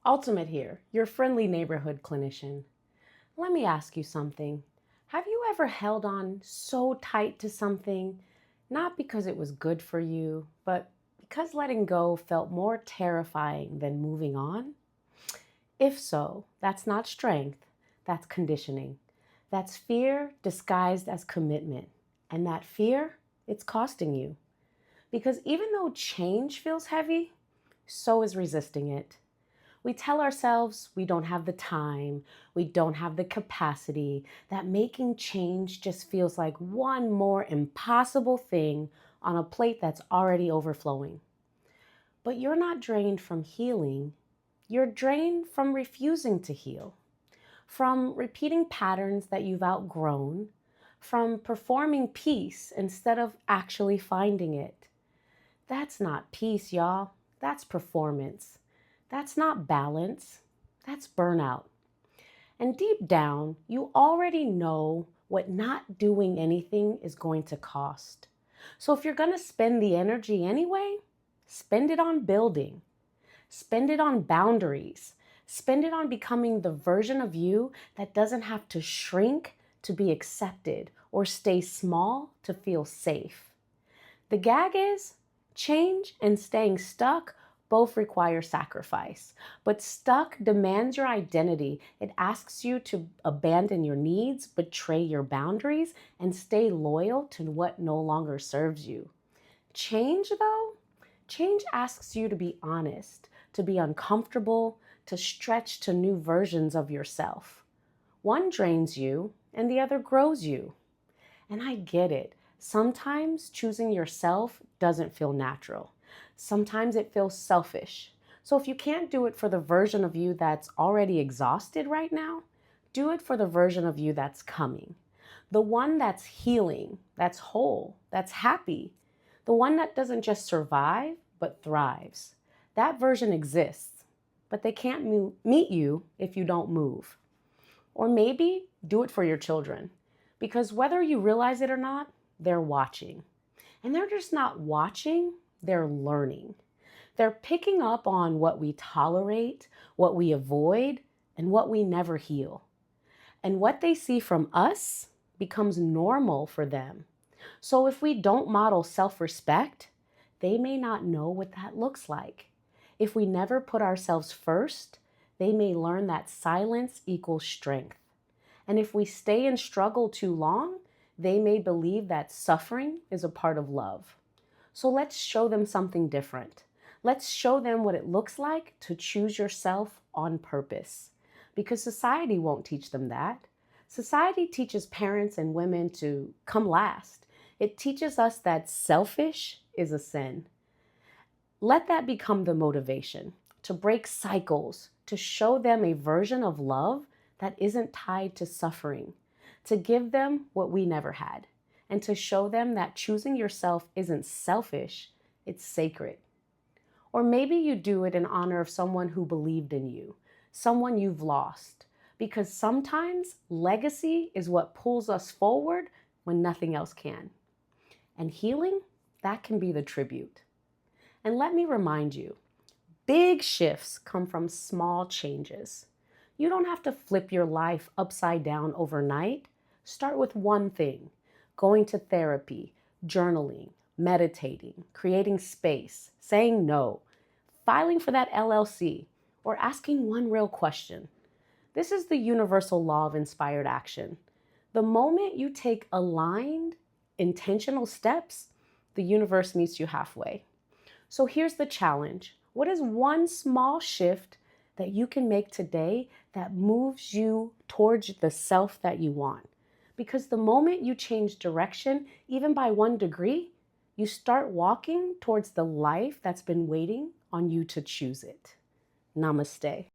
Ultimate here, your friendly neighborhood clinician. Let me ask you something. Have you ever held on so tight to something, not because it was good for you, but because letting go felt more terrifying than moving on? If so, that's not strength, that's conditioning. That's fear disguised as commitment. And that fear, it's costing you. Because even though change feels heavy, so is resisting it. We tell ourselves we don't have the time, we don't have the capacity, that making change just feels like one more impossible thing on a plate that's already overflowing. But you're not drained from healing, you're drained from refusing to heal, from repeating patterns that you've outgrown, from performing peace instead of actually finding it. That's not peace, y'all. That's performance. That's not balance. That's burnout. And deep down, you already know what not doing anything is going to cost. So if you're going to spend the energy anyway, spend it on building. Spend it on boundaries. Spend it on becoming the version of you that doesn't have to shrink to be accepted or stay small to feel safe. The gag is change and staying stuck both require sacrifice. But stuck demands your identity. It asks you to abandon your needs, betray your boundaries, and stay loyal to what no longer serves you. Change, though, change asks you to be honest, to be uncomfortable, to stretch to new versions of yourself. One drains you, and the other grows you. And I get it. Sometimes choosing yourself doesn't feel natural. Sometimes it feels selfish. So if you can't do it for the version of you that's already exhausted right now, do it for the version of you that's coming. The one that's healing, that's whole, that's happy. The one that doesn't just survive, but thrives. That version exists, but they can't meet you if you don't move. Or maybe do it for your children. Because whether you realize it or not, they're watching. And they're just not watching, they're learning. They're picking up on what we tolerate, what we avoid, and what we never heal. And what they see from us becomes normal for them. So if we don't model self-respect, they may not know what that looks like. If we never put ourselves first, they may learn that silence equals strength. And if we stay in struggle too long, they may believe that suffering is a part of love. So let's show them something different. Let's show them what it looks like to choose yourself on purpose. Because society won't teach them that. Society teaches parents and women to come last. It teaches us that selfish is a sin. Let that become the motivation to break cycles, to show them a version of love that isn't tied to suffering, to give them what we never had, and to show them that choosing yourself isn't selfish, it's sacred. Or maybe you do it in honor of someone who believed in you, someone you've lost, because sometimes legacy is what pulls us forward when nothing else can. And healing, that can be the tribute. And let me remind you, big shifts come from small changes. You don't have to flip your life upside down overnight. Start with one thing: going to therapy, journaling, meditating, creating space, saying no, filing for that LLC, or asking one real question. This is the universal law of inspired action. The moment you take aligned, intentional steps, the universe meets you halfway. So here's the challenge. What is one small shift that you can make today that moves you towards the self that you want? Because the moment you change direction, even by 1 degree, you start walking towards the life that's been waiting on you to choose it. Namaste.